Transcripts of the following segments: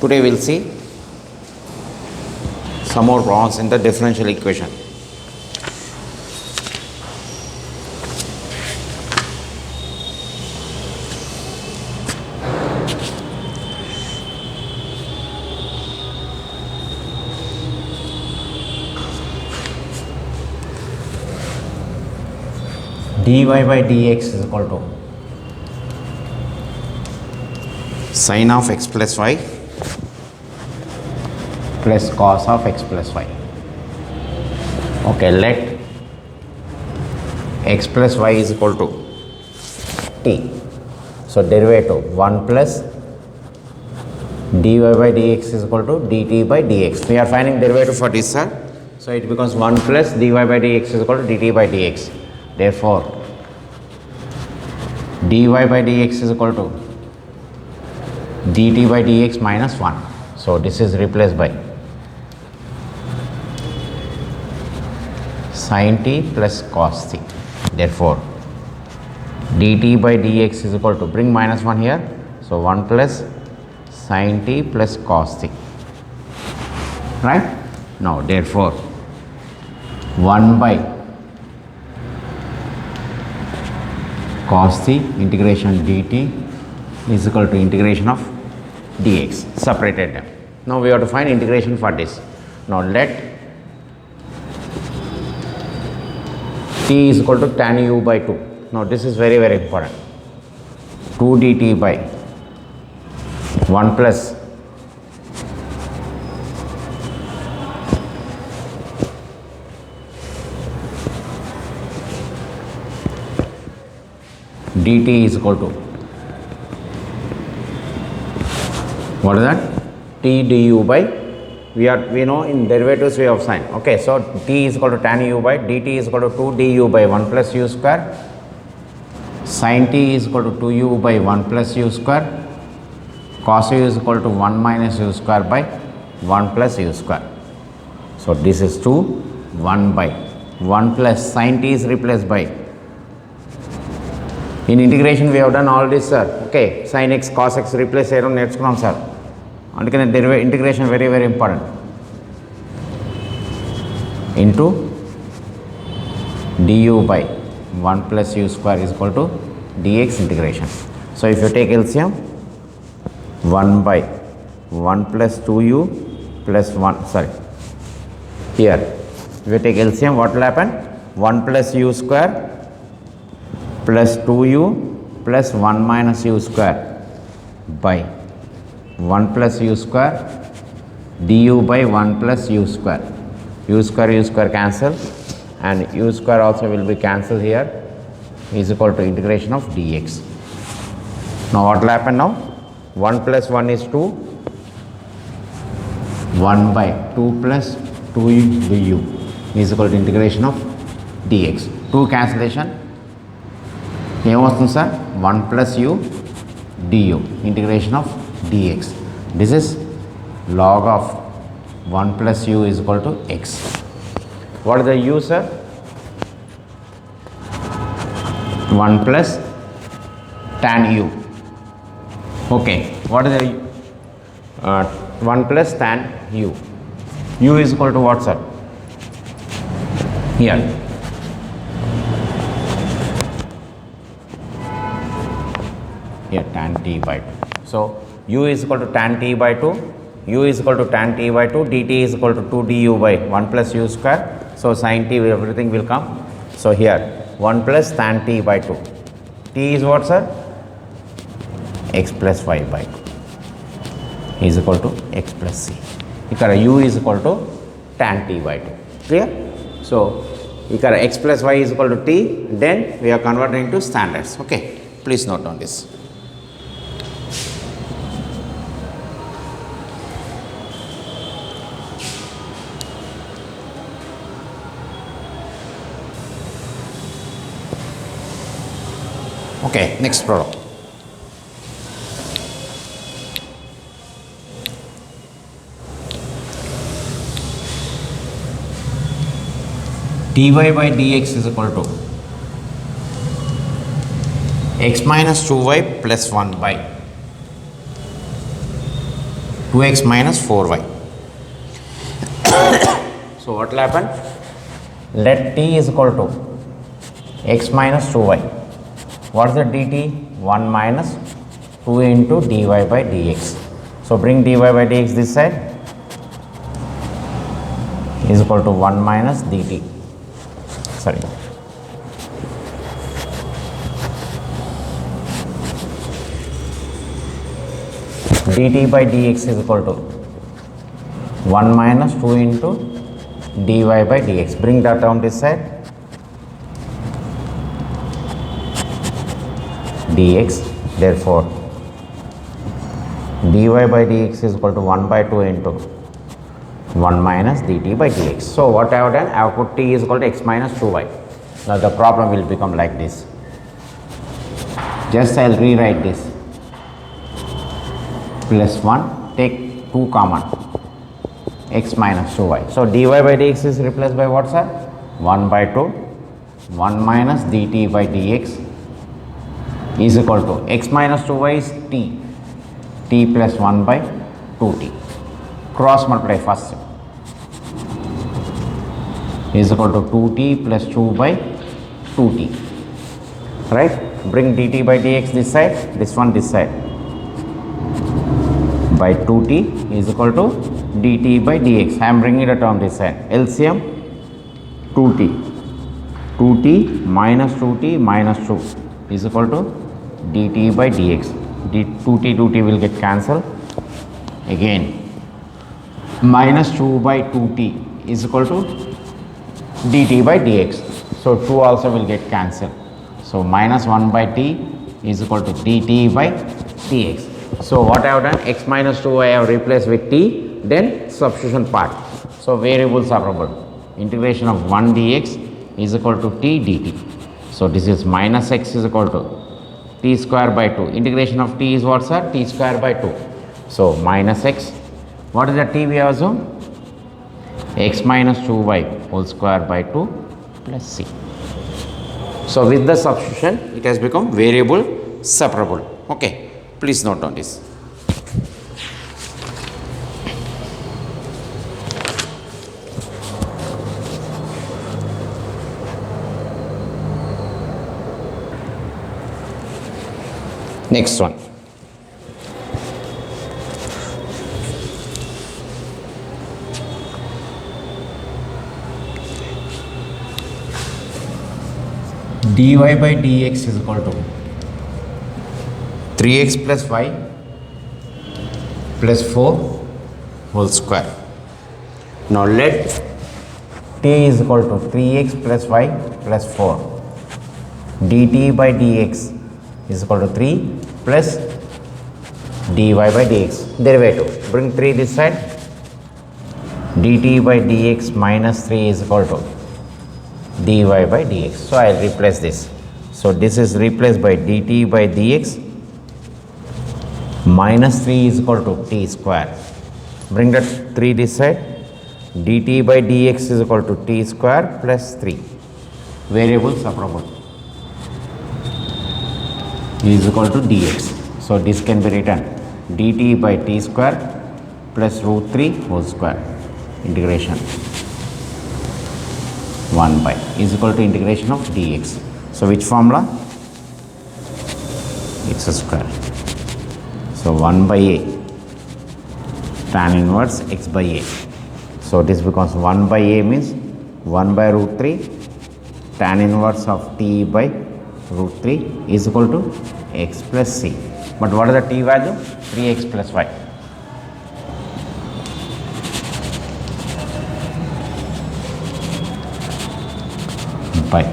Today we'll see some more problems in the differential equation. dy by dx is equal to sin of x plus y plus cos of x plus y. Okay, let x plus y is equal to t. So derivative 1 plus dy by dx is equal to dt by dx. We are finding derivative for this, sir. So it becomes 1 plus dy by dx is equal to dt by dx. Therefore, dy by dx is equal to dt by dx minus 1. So this is replaced by sin t plus cos t. Therefore, dt by dx is equal to, bring minus 1 here. So 1 plus sin t plus cos t. Right? Now, therefore, 1 by cos t integration dt is equal to integration of dx. Separated them. Now we have to find integration for this. Now let t is equal to tan u by 2. Now this is very important. 2 dt by 1 plus dt is equal to, what is that? T du by, we know in derivatives we have sign. Okay, so t is equal to tan u by, dt is equal to 2 du by 1 plus u square, sin t is equal to 2u by 1 plus u square, cos u is equal to 1 minus u square by 1 plus u square. So this is 2, 1 by 1 plus sin t is replaced by, in integration we have done all this, sir. Okay, sin x cos x replace చేయడం నేర్చుకున్నాం sir. అందుకనే integration very important. Into du by 1 plus u square is equal to dx integration. So if you take LCM, 1 by 1 plus 2u plus 1, sorry, here if you take LCM, what will happen? 1 plus u square plus 2u plus 1 minus u square by 1 plus u square du by 1 plus u square. U square cancel, and u square also will be cancelled here, is equal to integration of dx. Now what will happen now? 1 plus 1 is 2, 1 by 2 plus 2 du is equal to integration of dx. 2 cancellation, ఏమొస్తుంది sir? 1 plus u du integration of dx. This is log of 1 plus u is equal to x. What is the u, sir? 1 plus tan u. Okay, what is the 1 plus tan u? U is equal to what, sir? Here. Here tan t by 2. So u is equal to tan t by 2, u is equal to tan t by 2, dt is equal to 2 du by 1 plus u square. So sin t, everything will come. So here 1 plus tan t by 2. T is what, sir? X plus y by 2 is equal to x plus c. Ikkada u is equal to tan t by 2. Clear? So ikkada x plus y is equal to t, then we are converting to standards. Okay, please note on this. Okay, next problem. dy by dx is equal to x minus 2y plus 1 by 2 2x minus 4y. So what will happen? Let t is equal to x minus 2y. What is the dt? 1 minus 2 into dy by dx. So bring dy by dx this side is equal to 1 minus dt. Sorry. dt by dx is equal to 1 minus 2 into dy by dx. Bring that down this side. Dx. Therefore, dy by dx is equal to 1 by 2 into 1 minus dt by dx. So what I have done? I have put t is equal to x minus 2y. Now the problem will become like this. Just I will rewrite this. Plus 1, take 2 common, x minus 2y. So dy by dx is replaced by what, sir? 1 by 2, 1 minus dt by dx is equal to x minus 2y is t plus 1 by 2t. Cross multiply first is equal to 2t plus 2 by 2t. Right? Bring dt by dx this side, this one this side. By 2t is equal to dt by dx. I am bringing it on this side. LCM 2t minus 2t minus 2 is equal to dt by dx. 2t will get cancelled. Again minus 2 by 2t is equal to dt by dx. So 2 also will get cancelled. So minus 1 by t is equal to dt by dx. So what I have done? X minus 2 I have replaced with t, then substitution part. So variables are available. Integration of 1 dx is equal to t dt. So this is minus x is equal to t square by 2. Integration of t is what, sir? T square by 2. So minus x. What is the t we have assumed? X minus 2y whole square by 2 plus c. So with the substitution it has become variable separable. Okay. Please note down this. Next one. dy by dx is equal to 3x plus y plus 4 whole square. Now let t is equal to 3x plus y plus 4. dt by dx is equal to 3 plus dy by dx. Derivative. Bring 3 this side. dt by dx minus 3 is equal to dy by dx. So I will replace this. So this is replaced by dt by dx minus 3 is equal to t square. Bring that 3 this side. dt by dx is equal to t square plus 3. Variable separable is equal to dx. So this can be written dt by t square plus root 3 whole square. Integration 1 by is equal to integration of dx. So which formula? X square. So 1 by a tan inverse x by a. So this becomes 1 by a means 1 by root 3 tan inverse of t by root 3 is equal to x plus c. But what is the t value? 3x plus y. By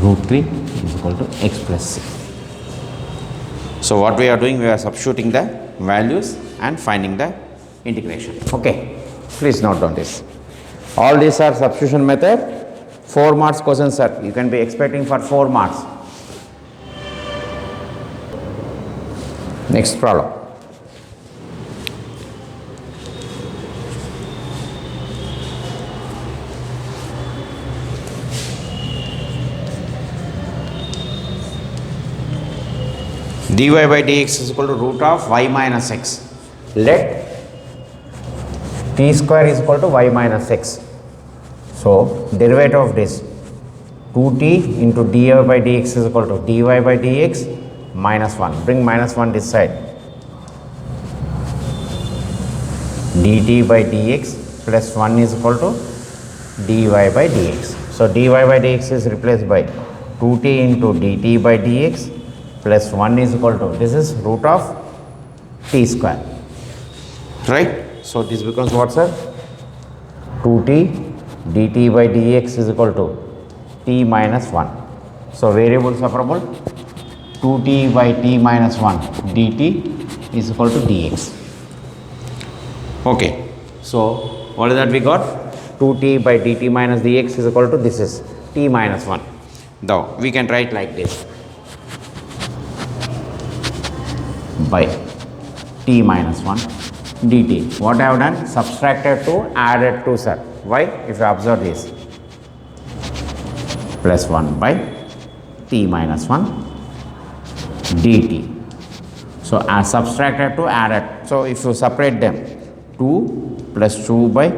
root 3 is equal to x plus c. So what we are doing, we are substituting the values and finding the integration. Okay, please note down this. All these are substitution method. 4 marks questions, sir. You can be expecting for 4 marks. Next problem. dy by dx is equal to root of y minus x. let t square is equal to y minus x. So, derivative of this 2t into dy by dx is equal to dy by dx minus 1. Bring minus 1 this side. dt by dx plus 1 is equal to dy by dx. So, dy by dx is replaced by 2t into dt by dx plus 1 is equal to, this is root of t square, right. So, this becomes what, sir? 2t dt by dx is equal to t minus 1. So, variable separable 2t by t minus 1 dt is equal to dx. Okay. So, what is that we got? 2t by dt minus dx is equal to, this is t minus 1. Now, we can write like this, by t minus 1 dt. What I have done? Subtracted 2, added 2, sir. Why? If you observe this, plus 1 by t minus 1 dt. So, as subtracted 2, added. So, if you separate them, 2 plus 2 by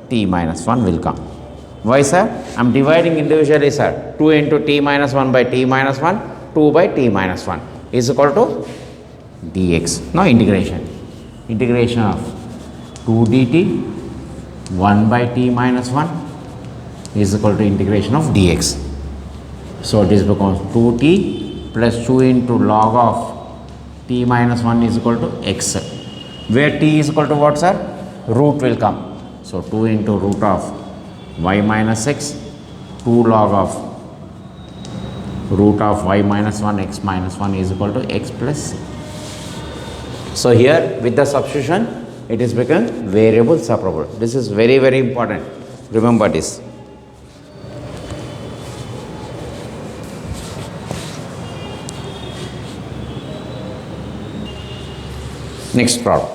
t minus 1 will come. Why, sir? I am dividing individually, sir. 2 into t minus 1 by t minus 1, 2 by t minus 1 is equal to dx. Now, integration. Integration of 2 dt 1 by t minus 1 is equal to integration of dx. So, this becomes 2t plus 2 into log of t minus 1 is equal to x, where t is equal to what, sir? Root will come. So, 2 into root of y minus x, 2 log of root of y minus 1 x minus 1 is equal to x plus c. So, here with the substitution it is become variable separable. This is very, very important. Remember this. Next problem.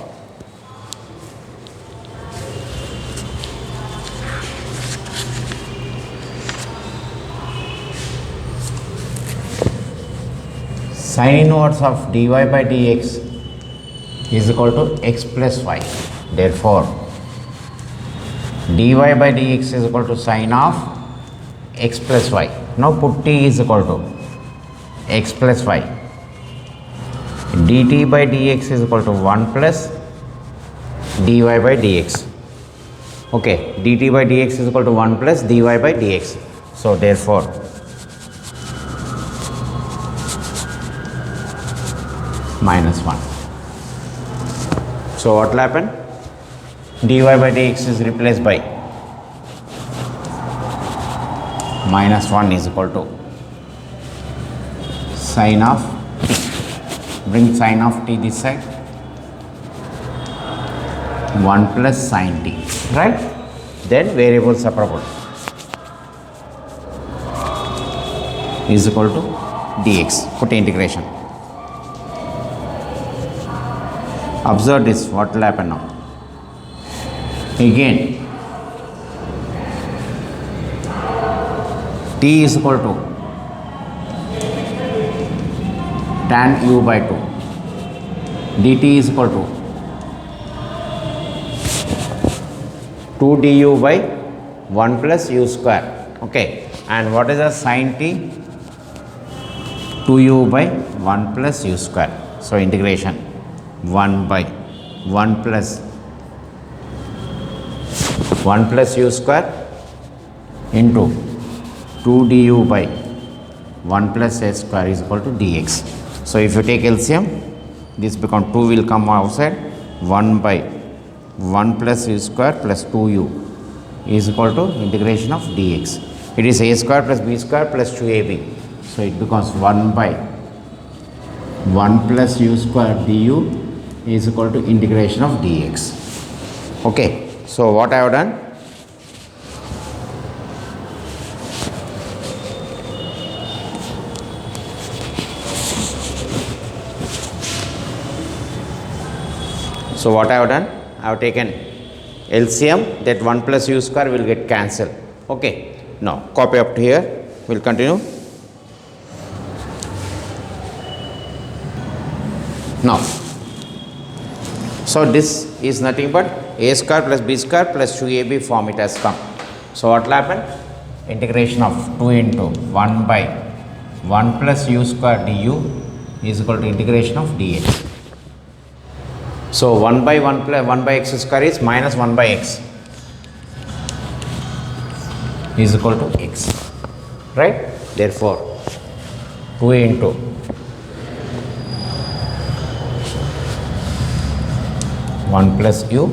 Sin inverse of dy by dx is equal to x plus y. Therefore, dy by dx is equal to sin of x plus y. Now, put t is equal to x plus y. dt by dx is equal to 1 plus dy by dx. Okay, dt by dx is equal to 1 plus dy by dx. So, therefore, minus 1. So, what will happen? dy by dx is replaced by minus 1 is equal to sin of t. Bring sin of t this side, 1 plus sin t, right? Then variable separable is equal to dx. Put integration. Observe this, what will happen now? Again, t is equal to tan u by 2, dt is equal to 2 du by 1 plus u square. Okay, and what is the sin t? 2u by 1 plus u square. So, integration 1 by 1 plus u square into 2 du by 1 plus a square is equal to dx. So, if you take LCM, this become 2 will come outside, 1 by 1 plus u square plus 2u is equal to integration of dx. It is a square plus b square plus 2ab. So, it becomes 1 by 1 plus u square du is equal to integration of dx. Okay. So, what I have done? So, what I have done? I have taken LCM, that 1 plus u square will get cancelled. Okay. Now, copy up to here. We will continue. Now, So this is nothing but a square plus b square plus 2ab form it has come. So what will happen? Integration of 2 into 1 by 1 plus u square du is equal to integration of dx. So 1 by 1 plus 1 by x square is minus 1 by x is equal to x, right? Therefore 2 into 1 plus u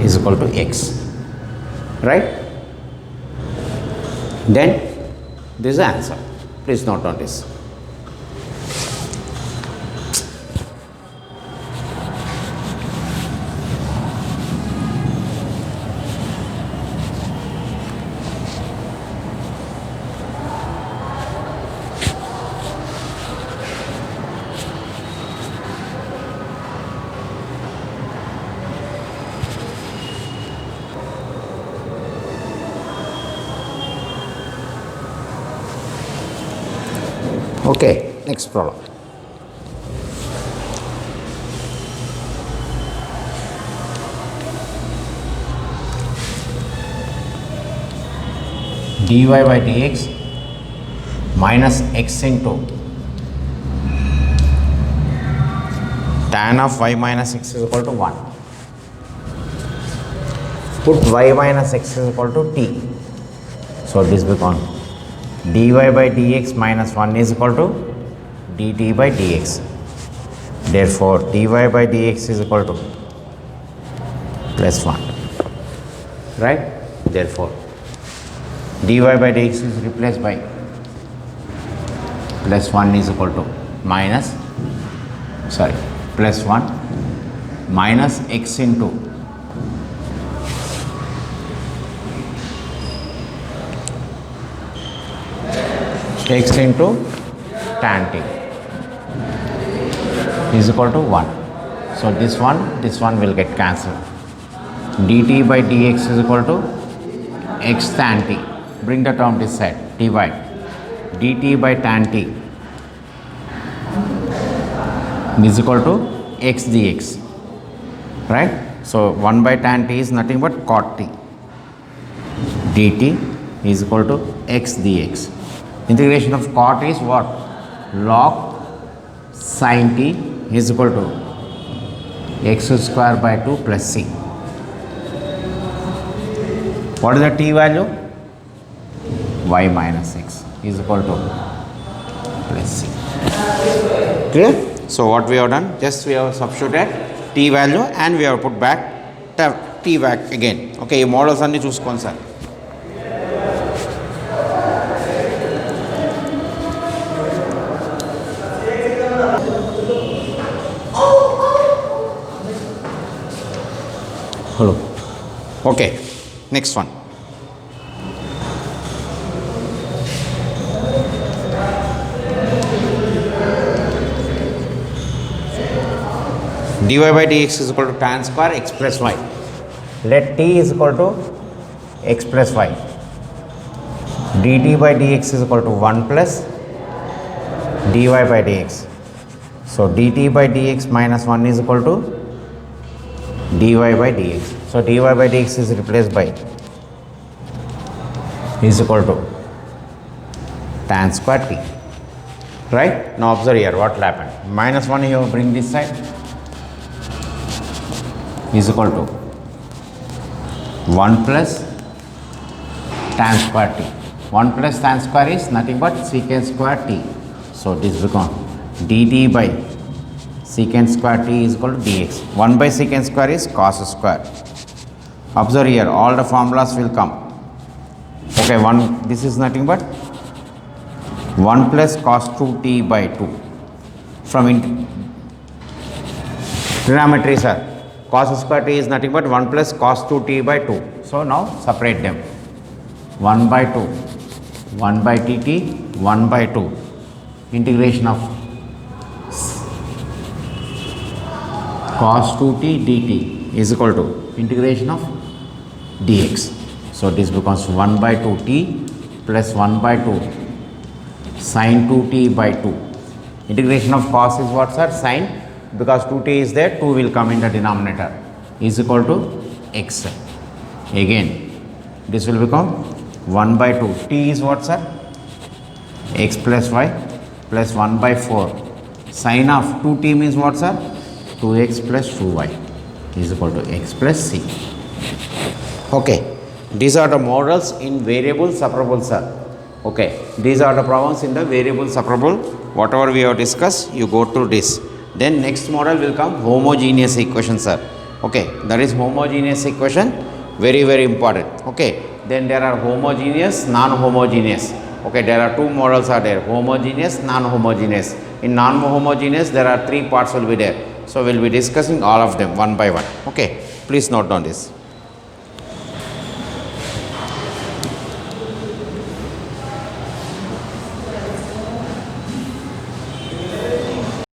is equal to x, right? Then this is the answer. Please note on this. Okay, next problem. dy by dx minus x into tan of y minus x is equal to 1. Put y minus x is equal to t. So this becomes dy by dx minus 1 is equal to dt by dx. Therefore dy by dx is equal to plus 1, right? Therefore dy by dx is replaced by plus 1 is equal to plus 1 minus x into x into tan t is equal to 1. So this one will get cancelled. dt by dx is equal to x tan t. Bring the term this side. Divide dt by tan t is equal to x dx, right? So 1 by tan t is nothing but cot t. dt is equal to x dx. Integration of cot is what? Log sin t is equal to x square by 2 plus c. What is the t value? Y minus x is equal to plus c. Clear? So what we have done? Just we have substituted t value and we have put back t back again. Okay, models and choose console. Hello. Okay, next one. dy by dx is equal to tan square x plus y. Let t is equal to x plus y. dt by dx is equal to 1 plus dy by dx. So dt by dx minus 1 is equal to dy by dx. So dy by dx is replaced by is equal to tan square t, right? Now observe here what will happen. Minus 1 here, bring this side, is equal to 1 plus tan square t. 1 plus tan square is nothing but secant square t. So this becomes dt by secant square t is equal to dx. 1 by secant square is cos square. Observe here, all the formulas will come. Okay, this is nothing but 1 plus cos 2t by 2. From trigonometry, sir, cos square t is nothing but 1 plus cos 2t by 2. So now separate them. 1 by 2, 1 by tt, 1 by 2. Integration of cos 2t dt is equal to integration of dx. So this becomes 1 by 2t plus 1 by 2 sin 2t by 2. Integration of cos is what, sir? Sin because 2t is there, 2 will come in the denominator, is equal to x. Again, this will become 1 by 2. T is what, sir? X plus y plus 1 by 4. Sine of 2t means what, sir? 2x plus 2y is equal to x plus c. Okay, these are the models in variable separable, sir. Okay, these are the problems in the variable separable. Whatever we have discussed, you go through this. Then next model will come homogeneous equation, sir. Okay, that is homogeneous equation, very very important. Okay, then there are homogeneous, non-homogeneous. Okay, there are two models are there, homogeneous, non-homogeneous. In non-homogeneous, there are three parts will be there. So we'll be discussing all of them one by one. Okay, please note down this.